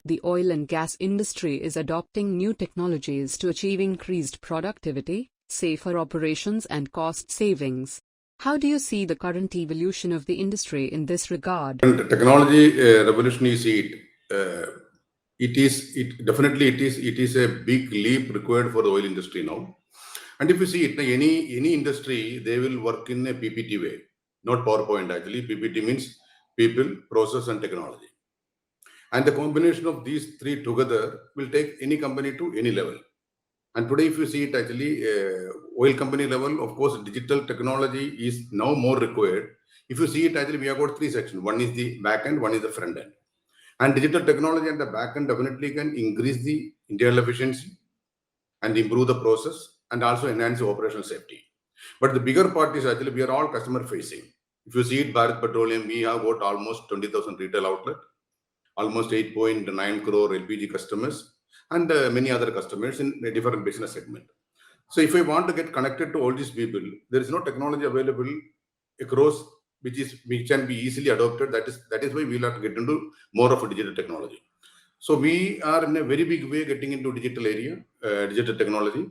the oil and gas industry is adopting new technologies to achieve increased productivity, safer operations and cost savings. How do you see the current evolution of the industry in this regard? And technology revolution you see it is a big leap required for the oil industry now. And if you see it, any industry, they will work in a PPT way, not PowerPoint actually. PPT means people, process and technology. And the combination of these three together will take any company to any level. And today, if you see it actually, oil company level, of course, digital technology is now more required. If you see it actually, we have got three sections. One is the back end, one is the front end. And digital technology and the back end definitely can increase the internal efficiency and improve the process and also enhance the operational safety. But the bigger part is actually we are all customer facing. If you see it, Bharat Petroleum, we have got almost 20,000 retail outlets, almost 8.9 crore LPG customers, and many other customers in a different business segment. So if I want to get connected to all these people, there is no technology available across which can be easily adopted. That is why we will have to get into more of a digital technology. So we are in a very big way getting into digital area, digital technology,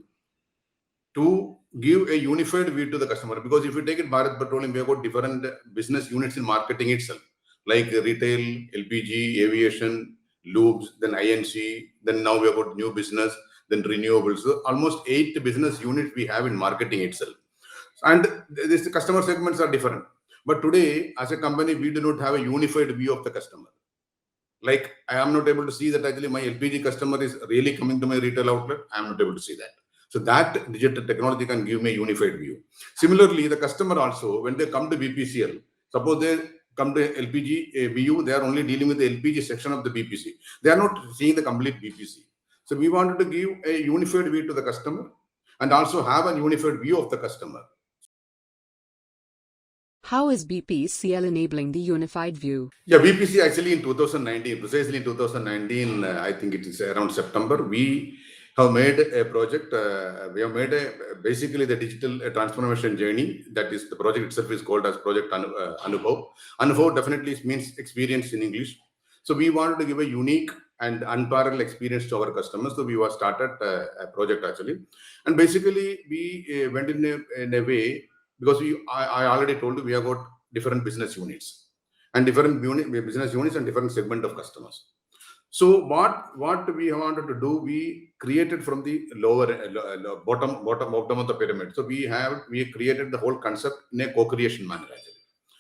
to give a unified view to the customer. Because if you take it Bharat Petroleum, we have got different business units in marketing itself, like retail, LPG, aviation, lubes, then INC, then now we have got new business, then renewables. So almost 8 business units we have in marketing itself. And the customer segments are different. But today, as a company, we do not have a unified view of the customer. Like I am not able to see that actually my LPG customer is really coming to my retail outlet. I am not able to see that. So that digital technology can give me a unified view. Similarly, the customer also, when they come to BPCL, suppose they come to LPG BU, they are only dealing with the LPG section of the BPC. They are not seeing the complete BPC. So we wanted to give a unified view to the customer and also have a unified view of the customer. How is BPCL enabling the unified view? Yeah, BPC actually in 2019, precisely in 2019, I think it is around September, we have made a project. We have made basically the digital transformation journey. That is, the project itself is called as Project Anubhav. Anubhav definitely means experience in English. So we wanted to give a unique and unparalleled experience to our customers. So we were started a project actually. And basically we went in a way, because I already told you we have got different business units and different business units and different segment of customers. So what we wanted to do, we created from the bottom of the pyramid. So we created the whole concept in a co-creation manner actually.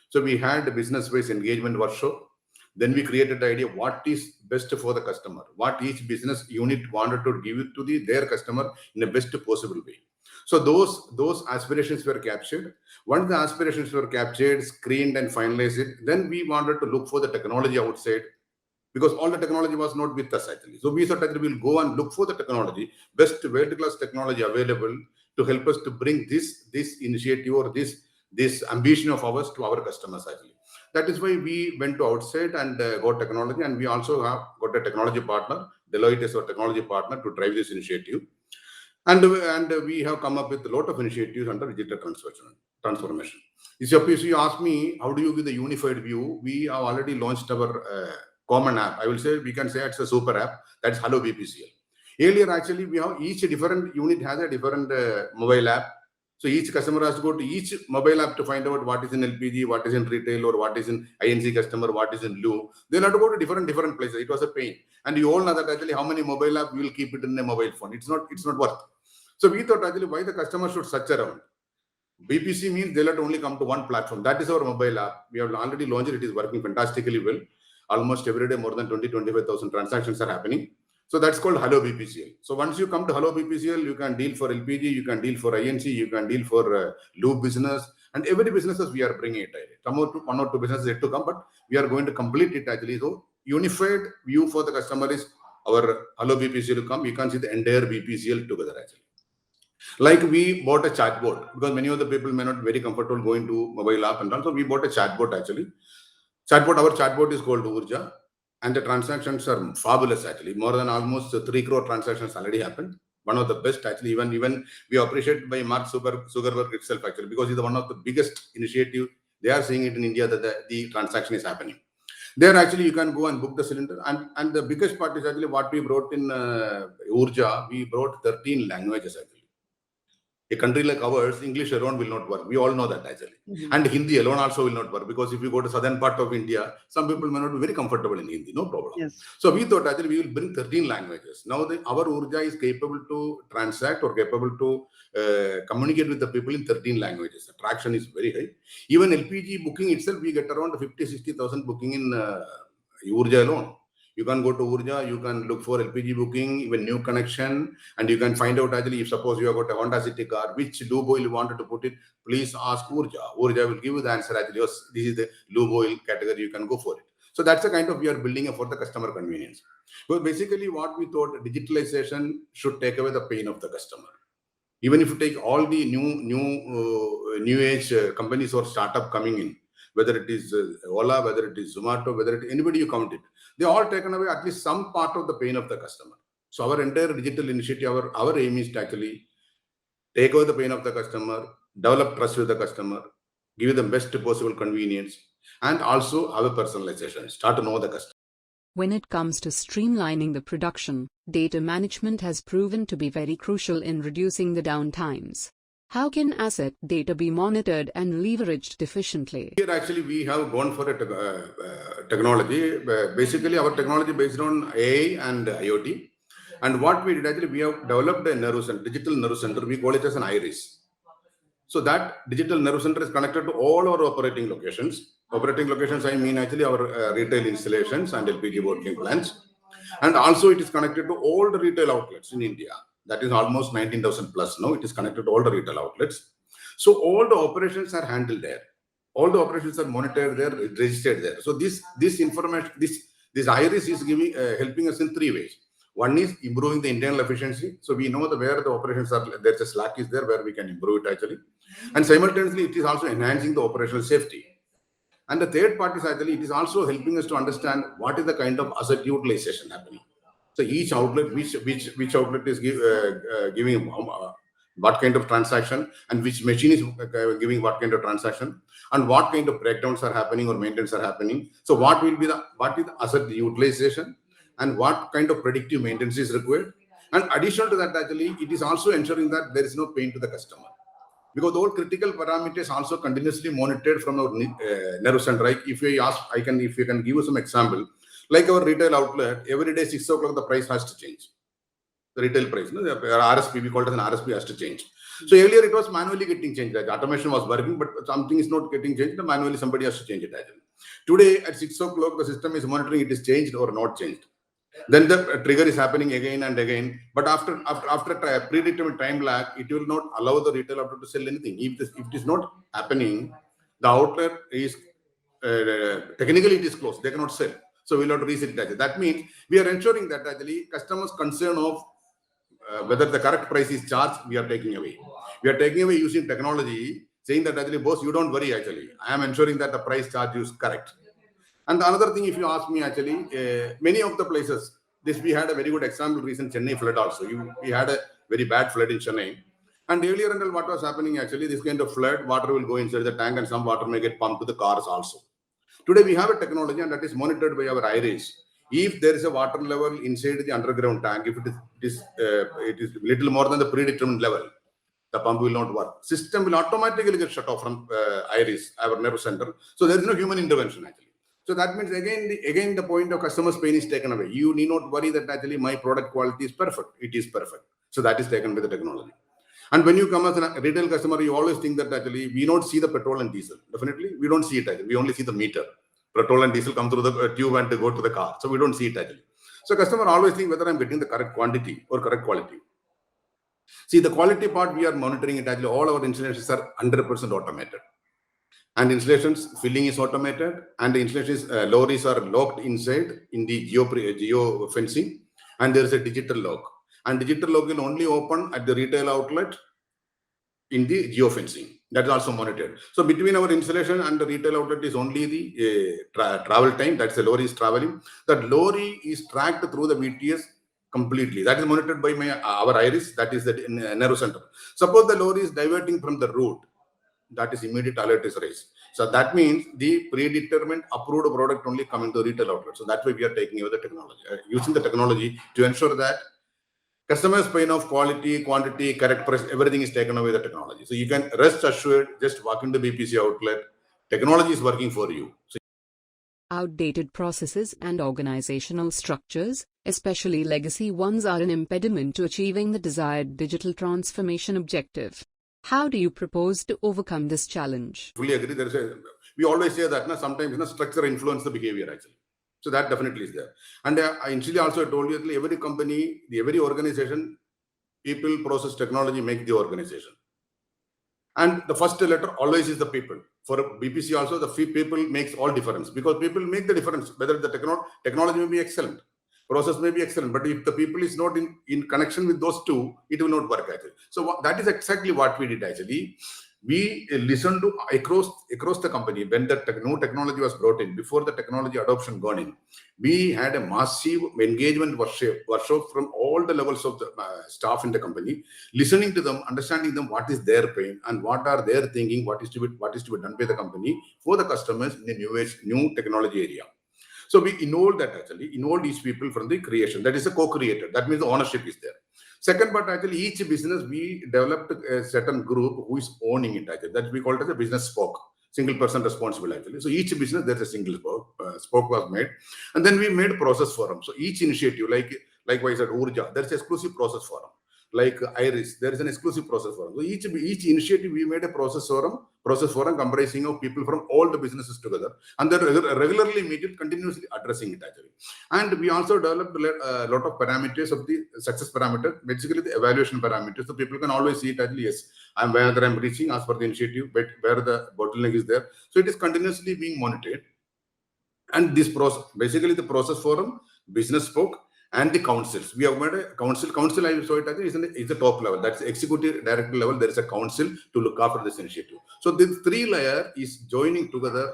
So we had a business-based engagement workshop. Then we created the idea what is best for the customer, what each business unit wanted to give it to their customer in the best possible way. So those aspirations were captured. Once the aspirations were captured, screened and finalized, then we wanted to look for the technology outside, because all the technology was not with us actually. So we thought that we will go and look for the technology, best world-class technology available to help us to bring this initiative or this ambition of ours to our customers actually. That is why we went to outside and got technology, and we also have got a technology partner. Deloitte is our technology partner to drive this initiative. And we have come up with a lot of initiatives under digital transformation. If you ask me, how do you give the unified view? We have already launched our common app. I will say, we can say it's a super app. That's Hello BPCL. Earlier, actually, we have each different unit has a different mobile app. So each customer has to go to each mobile app to find out what is in LPG, what is in retail, or what is in INC customer, what is in lube. They'll have to go to different places. It was a pain. And you all know that actually how many mobile app we will keep it in a mobile phone. It's not worth. So we thought actually why the customer should search around. BPC means they'll have to only come to one platform. That is our mobile app. We have already launched it. It is working fantastically well. Almost every day, more than 25,000 transactions are happening. So that's called Hello BPCL. So once you come to Hello BPCL, you can deal for LPG, you can deal for INC, you can deal for lube business, and every businesses we are bringing it. One or two businesses yet to come, but we are going to complete it actually. So unified view for the customer is our Hello BPCL to come. You can see the entire BPCL together actually. Like we bought a chatbot, because many of the people may not be very comfortable going to mobile app, and also we bought a chatbot actually. Our chatbot is called Urja, and the transactions are fabulous actually. More than almost 3 crore transactions already happened. One of the best actually. Even we appreciate by Mark Zuckerberg itself actually, because it's one of the biggest initiative. They are seeing it in India that the transaction is happening. There actually you can go and book the cylinder, and the biggest part is actually what we brought in Urja. We brought 13 languages actually. A country like ours, English alone will not work. We all know that actually. And Hindi alone also will not work, because if you go to southern part of India, some people may not be very comfortable in Hindi, no problem. Yes. So we thought actually we will bring 13 languages. Now our Urja is capable to transact or capable to communicate with the people in 13 languages. The traction is very high. Even LPG booking itself, we get around 50-60,000 booking in Urja alone. You can go to Urja, you can look for LPG booking, even new connection, and you can find out actually, if suppose you have got a Honda City car, which lube oil you wanted to put it, please ask Urja. Urja will give you the answer actually, yes, this is the lube oil category, you can go for it. So that's the kind of we are building for the customer convenience. Well, basically what we thought, digitalization should take away the pain of the customer. Even if you take all the new age companies or startup coming in, whether it is Ola, whether it is Zomato, whether it anybody you count it, they all taken away at least some part of the pain of the customer. So our entire digital initiative, our aim is to actually take away the pain of the customer, develop trust with the customer, give you the best possible convenience, and also have a personalization, start to know the customer. When it comes to streamlining the production, data management has proven to be very crucial in reducing the downtimes. How can asset data be monitored and leveraged efficiently? Here actually we have gone for a technology. Basically our technology based on AI and IoT. And what we did actually, we have developed a nerve center, digital nerve center. We call it as an iris. So that digital nerve center is connected to all our operating locations. Operating locations, I mean actually our retail installations and LPG bottling plants. And also it is connected to all the retail outlets in India. That is almost 19,000 plus now. It is connected to all the retail outlets. So all the operations are handled there. All the operations are monitored there, registered there. So this information, this iris is giving helping us in 3 ways. One is improving the internal efficiency. So we know where the operations are, there's a slack is there where we can improve it actually. And simultaneously, it is also enhancing the operational safety. And the third part is actually, it is also helping us to understand what is the kind of asset utilization happening. So each outlet, which outlet is giving what kind of transaction, and which machine is giving what kind of transaction, and what kind of breakdowns are happening or maintenance are happening. So what is the asset utilization, and what kind of predictive maintenance is required. And additional to that, actually, it is also ensuring that there is no pain to the customer, because all critical parameters also continuously monitored from our nerve center. Right? If you can give you some example. Like our retail outlet, every day 6 o'clock the price has to change. The retail price, the RSP, we call it as an RSP, has to change. So earlier it was manually getting changed. Like automation was working, but something is not getting changed. Manually somebody has to change it. Today at 6 o'clock the system is monitoring it is changed or not changed. Then the trigger is happening again and again. But after a predetermined time lag, it will not allow the retail outlet to sell anything. If it is not happening, the outlet is technically it is closed. They cannot sell. So we will have to reset it. That means we are ensuring that actually customers' concern of whether the correct price is charged, we are taking away. We are taking away using technology, saying that actually, boss, you don't worry actually. I am ensuring that the price charge is correct. And another thing, if you ask me actually, many of the places, we had a very good example, recent Chennai flood also. We had a very bad flood in Chennai. And earlier until what was happening actually, this kind of flood, water will go inside the tank and some water may get pumped to the cars also. Today we have a technology and that is monitored by our iris. If there is a water level inside the underground tank, if it is little more than the predetermined level, the pump will not work. System will automatically get shut off from iris, our nerve center. So there is no human intervention actually. So that means again the point of customer's pain is taken away. You need not worry that actually my product quality is perfect. It is perfect. So that is taken by the technology. And when you come as a retail customer, you always think that actually we don't see the petrol and diesel. Definitely, we don't see it actually. We only see the meter. Petrol and diesel come through the tube and go to the car. So we don't see it actually. So customer always think whether I'm getting the correct quantity or correct quality. See, the quality part, we are monitoring it actually. All our installations are 100% automated. And installations, filling is automated. And the installations, lorries are locked inside in the geo fencing. And there is a digital lock. And digital lock will only open at the retail outlet in the geofencing. That is also monitored. So between our installation and the retail outlet is only the travel time. That's the lorry is traveling. That lorry is tracked through the VTS completely. That is monitored by our iris. That is the nerve center. Suppose the lorry is diverting from the route. That is immediate alert is raised. So that means the predetermined approved product only coming to retail outlet. So that's why we are taking over the technology, using the technology to ensure that customers' pain of quality, quantity, correct price, everything is taken away with the technology. So you can rest assured, just walk into BPC outlet, technology is working for you. So outdated processes and organizational structures, especially legacy ones, are an impediment to achieving the desired digital transformation objective. How do you propose to overcome this challenge? Fully agree. We always say that sometimes structure influence the behavior actually. So that definitely is there. And initially also I told you that every company, every organization, people, process, technology make the organization. And the first letter always is the people. For BPC also, the people makes all difference, because people make the difference. Whether the technology may be excellent, process may be excellent, but if the people is not in connection with those two, it will not work actually. So that is exactly what we did actually. We listened to across the company when the new technology was brought in, before the technology adoption gone in. We had a massive engagement workshop from all the levels of the staff in the company, listening to them, understanding them, what is their pain and what are their thinking, what is to be done by the company for the customers in the new technology area. So we involved these people from the creation. That is a co-creator. That means the ownership is there. Second part, actually, each business, we developed a certain group who is owning it. Actually, that we call it as a business spoke, single person responsible actually. So each business, there's a single spoke was made, and then we made process forum. So each initiative, likewise at Urja, there's exclusive process forum. Like Iris, there is an exclusive process forum. So each initiative, we made a process forum comprising of people from all the businesses together, and they regularly meet it, continuously addressing it actually. And we also developed a lot of parameters of the success parameter, basically the evaluation parameters, so people can always see it actually, yes, whether I'm reaching as per the initiative, but where the bottleneck is there. So it is continuously being monitored. And this process, basically the process forum, business spoke, and the councils. We have made a council. Council, I saw it, I think, is the top level. That's executive director level. There is a council to look after this initiative. So this three layer is joining together,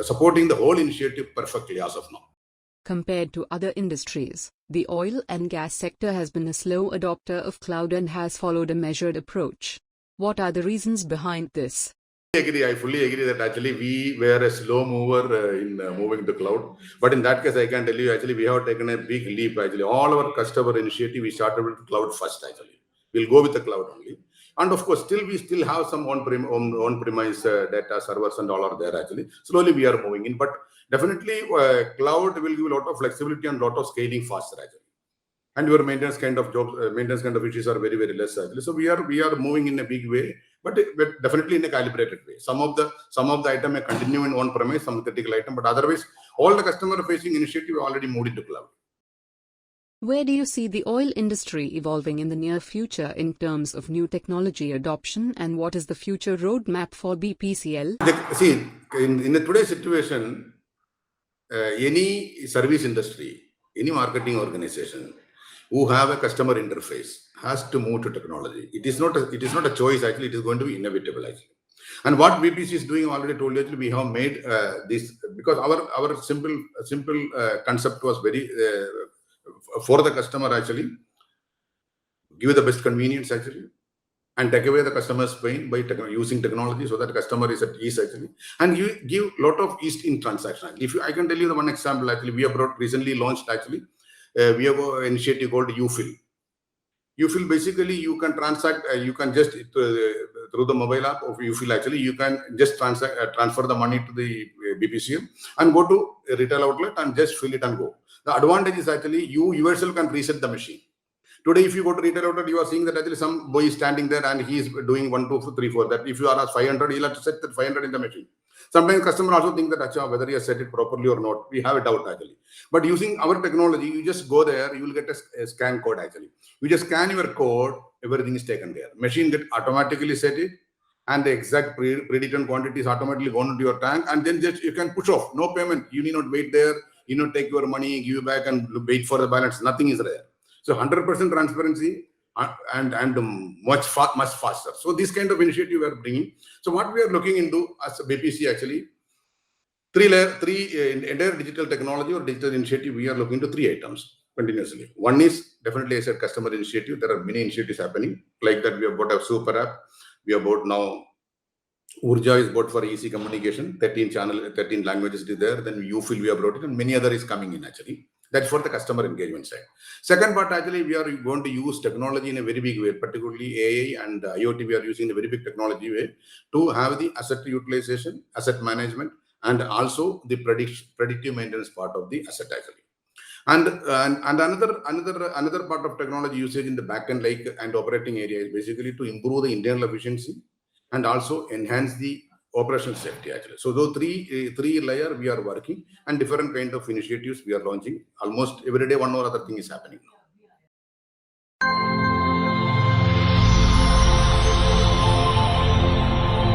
supporting the whole initiative perfectly as of now. Compared to other industries, the oil and gas sector has been a slow adopter of cloud and has followed a measured approach. What are the reasons behind this? I fully agree that actually we were a slow mover in moving to cloud. But in that case, I can tell you actually we have taken a big leap. Actually, all our customer initiative, we started with cloud first. Actually, we'll go with the cloud only. And of course, we still have some on-premise data servers and all are there actually. Slowly we are moving in, but definitely cloud will give a lot of flexibility and a lot of scaling faster actually. And your maintenance kind of jobs, maintenance kind of issues are very, very less actually. So we are moving in a big way, but definitely in a calibrated way. Some of the item may continue in on-premise, some critical item, but otherwise, all the customer-facing initiative already moved into cloud. Where do you see the oil industry evolving in the near future in terms of new technology adoption, and what is the future roadmap for BPCL? See, in the today's situation, any service industry, any marketing organization who have a customer interface has to move to technology. It is not a choice actually. It is going to be inevitable actually. And what BPC is doing, already told you, actually, we have made this, because our simple concept was very for the customer actually, give the best convenience actually, and take away the customer's pain by using technology, so that customer is at ease actually, and you give lot of ease in transaction. I can tell you the one example actually, we have recently launched actually. We have an initiative called UFill. UFill, basically you can transact, you can just through the mobile app of UFill actually, you can just transfer the money to the BPCM and go to a retail outlet and just fill it and go. The advantage is actually you yourself can reset the machine. Today, if you go to retail outlet, you are seeing that actually some boy is standing there and he is doing 1, 2, 3, 4. That if you are asked 500, he'll have to set that 500 in the machine. Sometimes customer also think that whether he has set it properly or not. We have a doubt actually. But using our technology, you just go there, you will get a scan code actually. You just scan your code, everything is taken there. Machine get automatically set it, and the exact predetermined quantity is automatically gone into your tank, and then just you can push off. No payment. You need not wait there. You need not take your money, give you back, and wait for the balance. Nothing is there. So 100% transparency and much faster. So this kind of initiative we are bringing. So what we are looking into as a BPC actually, entire digital technology or digital initiative, we are looking into 3 items continuously. One is definitely, I said, customer initiative. There are many initiatives happening like that. We have bought a super app. We have bought now Urja is bought for easy communication, 13 languages is there. Then UFIL we have brought it, and many other is coming in actually. That's for the customer engagement side. Second part, actually, we are going to use technology in a very big way, particularly AI and IoT. We are using a very big technology way to have the asset utilization, asset management, and also the predictive maintenance part of the asset actually. And another part of technology usage in the backend, like and operating area, is basically to improve the internal efficiency and also enhance the operational safety actually. So those three layer we are working, and different kind of initiatives we are launching. Almost every day one or other thing is happening.